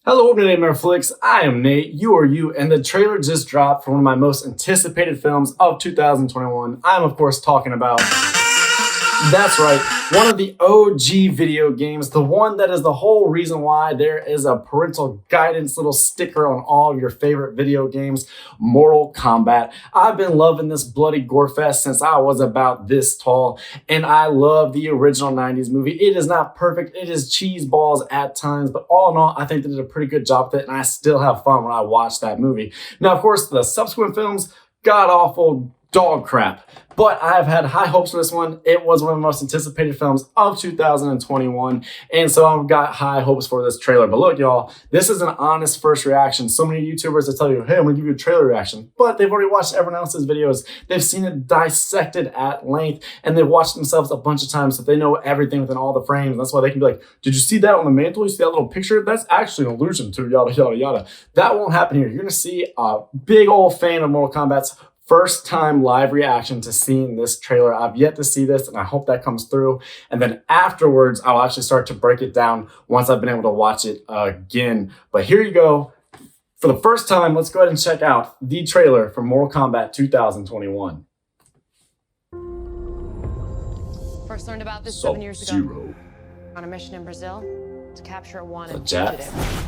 Hello, welcome to natemareflix. I am Nate, you are you, and the trailer just dropped for one of my most anticipated films of 2021. I'm, of course, talking about, that's right, one of the OG video games, the one that is the whole reason why there is a parental guidance little sticker on all of your favorite video games, Mortal Kombat. I've been loving this bloody gore fest since I was about this tall, and I love the original 90s movie. It is not perfect, it is cheese balls at times, but all in all, I think they did a pretty good job with it, and I still have fun when I watch that movie. Now, of course, the subsequent films, god-awful dog crap. But I've had high hopes for this one. It was one of the most anticipated films of 2021. And so I've got high hopes for this trailer. But look, y'all, this is an honest first reaction. So many YouTubers that tell you, hey, I'm gonna give you a trailer reaction. But they've already watched everyone else's videos. They've seen it dissected at length. And they've watched themselves a bunch of times so they know everything within all the frames. And that's why they can be like, did you see that on the mantle? You see that little picture? That's actually an allusion to yada, yada, yada. That won't happen here. You're gonna see a big old fan of Mortal Kombat's first time live reaction to seeing this trailer. I've yet to see this, and I hope that comes through. And then afterwards, I'll actually start to break it down once I've been able to watch it again. But here you go. For the first time, let's go ahead and check out the trailer for Mortal Kombat 2021. First learned about this 7 years ago. Subzero. On a mission in Brazil to capture a wanted Jet. fugitive.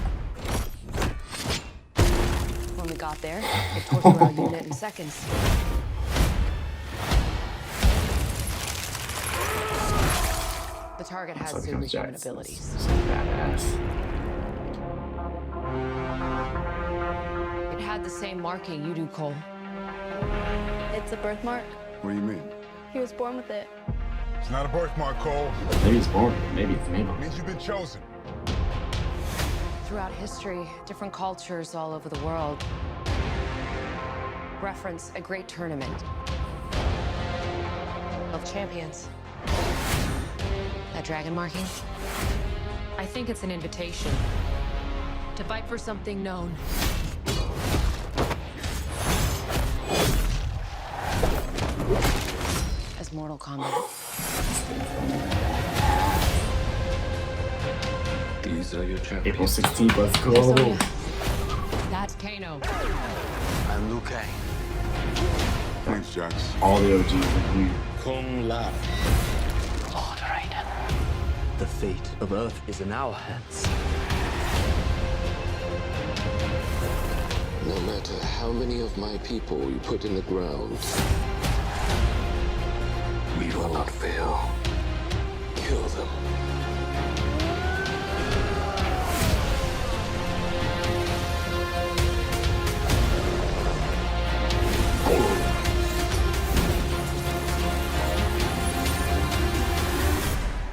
When we got there, it tortured our unit in seconds. The target has superhuman abilities. Badass. It had the same marking you do, Cole. It's a birthmark. What do you mean? He was born with it. It's not a birthmark, Cole. Maybe it's born. Maybe it's maybe. It means you've been chosen. Throughout history, different cultures all over the world reference a great tournament of champions. That dragon marking? I think it's an invitation to fight for something known. As Mortal Kombat. These are your champions. April 16th, let's go. That's Kano. I'm Liu Kang. Thanks, Jax. All the OGs are here. Kung Lao. Lord Raiden. The fate of Earth is in our hands. No matter how many of my people you put in the ground, We will not fail. kill them.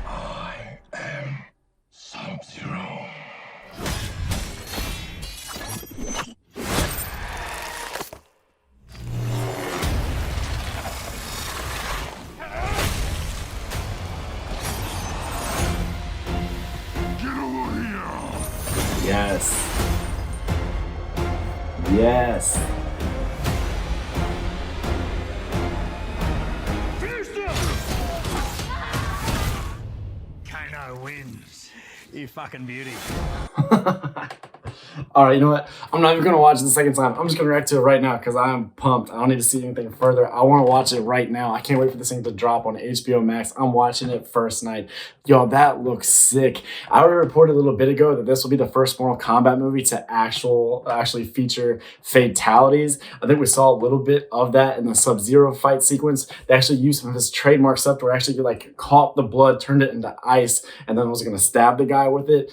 I am Subzero. Get over here! Yes. Yes. Kano wins. You fucking beauty. All right, you know what? I'm not even going to watch it the second time. I'm just going to react to it right now because I'm pumped. I don't need to see anything further. I want to watch it right now. I can't wait for this thing to drop on HBO Max. I'm watching it first night. Yo, that looks sick. I already reported a little bit ago that this will be the first Mortal Kombat movie to actually feature fatalities. I think we saw a little bit of that in the Subzero fight sequence. They actually used some of his trademark stuff where actually like caught the blood, turned it into ice, and then was going to stab the guy with it.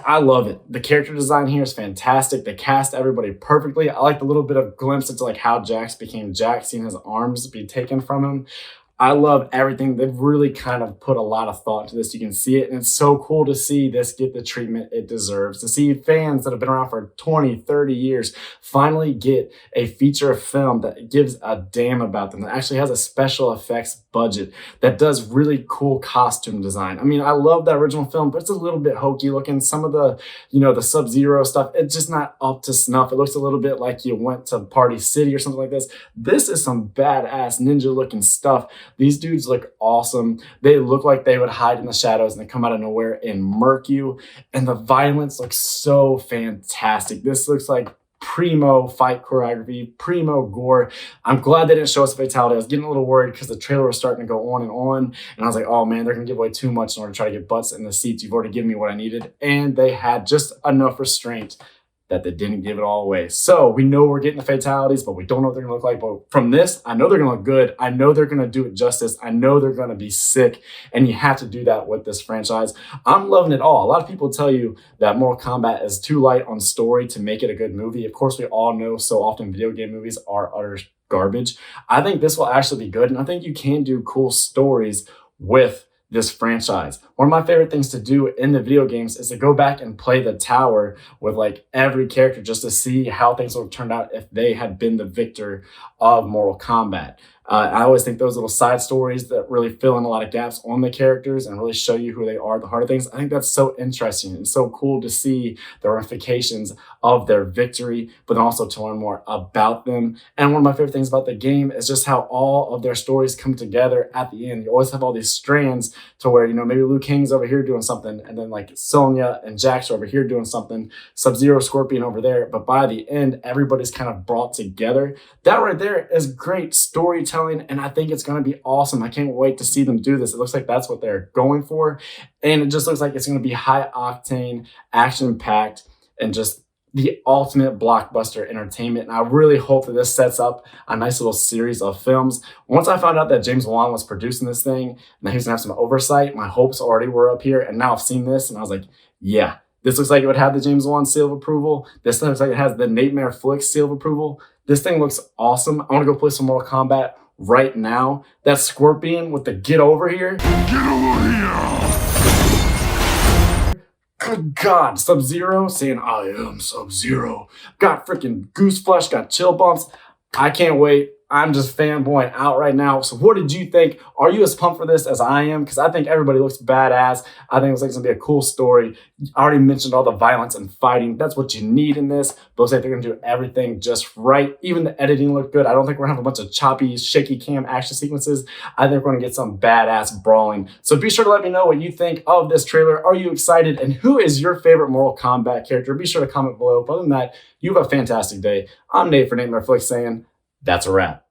I love it. The character design here is fantastic. They cast everybody perfectly. I like the little bit of glimpse into like how Jax became Jax, seeing his arms be taken from him. I love everything. They've really kind of put a lot of thought into this. You can see it, and it's so cool to see this get the treatment it deserves. To see fans that have been around for 20, 30 years finally get a feature film that gives a damn about them, that actually has a special effects budget, that does really cool costume design. I mean, I love that original film, but it's a little bit hokey looking. Some of the, the Subzero stuff, it's just not up to snuff. It looks a little bit like you went to Party City or something like this. This is some badass ninja looking stuff. These dudes look awesome. They look like they would hide in the shadows and they come out of nowhere and murk you. And the violence looks so fantastic. This looks like primo fight choreography, primo gore. I'm glad they didn't show us a fatality. I was getting a little worried because the trailer was starting to go on, and I was like, oh man, they're gonna give away too much in order to try to get butts in the seats. You've already given me what I needed, and they had just enough restraint that they didn't give it all away. So we know we're getting the fatalities, but we don't know what they're gonna look like. But from this, I know they're gonna look good. I know they're gonna do it justice. I know they're gonna be sick, and you have to do that with this franchise. I'm loving it all. A lot of people tell you that Mortal Kombat is too light on story to make it a good movie. Of course, we all know so often video game movies are utter garbage. I think this will actually be good, and I think you can do cool stories with this franchise. One of my favorite things to do in the video games is to go back and play the tower with like every character just to see how things would have turned out if they had been the victor of Mortal Kombat. I always think those little side stories that really fill in a lot of gaps on the characters and really show you who they are, the heart of things. I think that's so interesting and so cool to see the ramifications of their victory, but also to learn more about them. And one of my favorite things about the game is just how all of their stories come together at the end. You always have all these strands to where, you know, maybe Liu Kang's over here doing something, and then like Sonya and Jax are over here doing something, Subzero, Scorpion over there. But by the end, everybody's kind of brought together. That right there is great storytelling. And I think it's going to be awesome. I can't wait to see them do this. It looks like that's what they're going for. And it just looks like it's going to be high octane, action packed, and just the ultimate blockbuster entertainment. And I really hope that this sets up a nice little series of films. Once I found out that James Wan was producing this thing and that he was going to have some oversight, my hopes already were up here. And now I've seen this and I was like, yeah, this looks like it would have the James Wan seal of approval. This looks like it has the natemareflix seal of approval. This thing looks awesome. I want to go play some Mortal Kombat right now. That Scorpion with the get over here. Get over here! Good God, Sub-Zero saying, I am Sub-Zero. Got freaking goose flesh, got chill bumps. I can't wait. I'm just fanboying out right now. So what did you think? Are you as pumped for this as I am? Because I think everybody looks badass. I think it's like it's gonna be a cool story. I already mentioned all the violence and fighting. That's what you need in this. But looks like they're gonna do everything just right. Even the editing looked good. I don't think we're gonna have a bunch of choppy, shaky cam action sequences. I think we're gonna get some badass brawling. So be sure to let me know what you think of this trailer. Are you excited? And who is your favorite Mortal Kombat character? Be sure to comment below. But other than that, you have a fantastic day. I'm Nate for natemareflix saying, that's a wrap.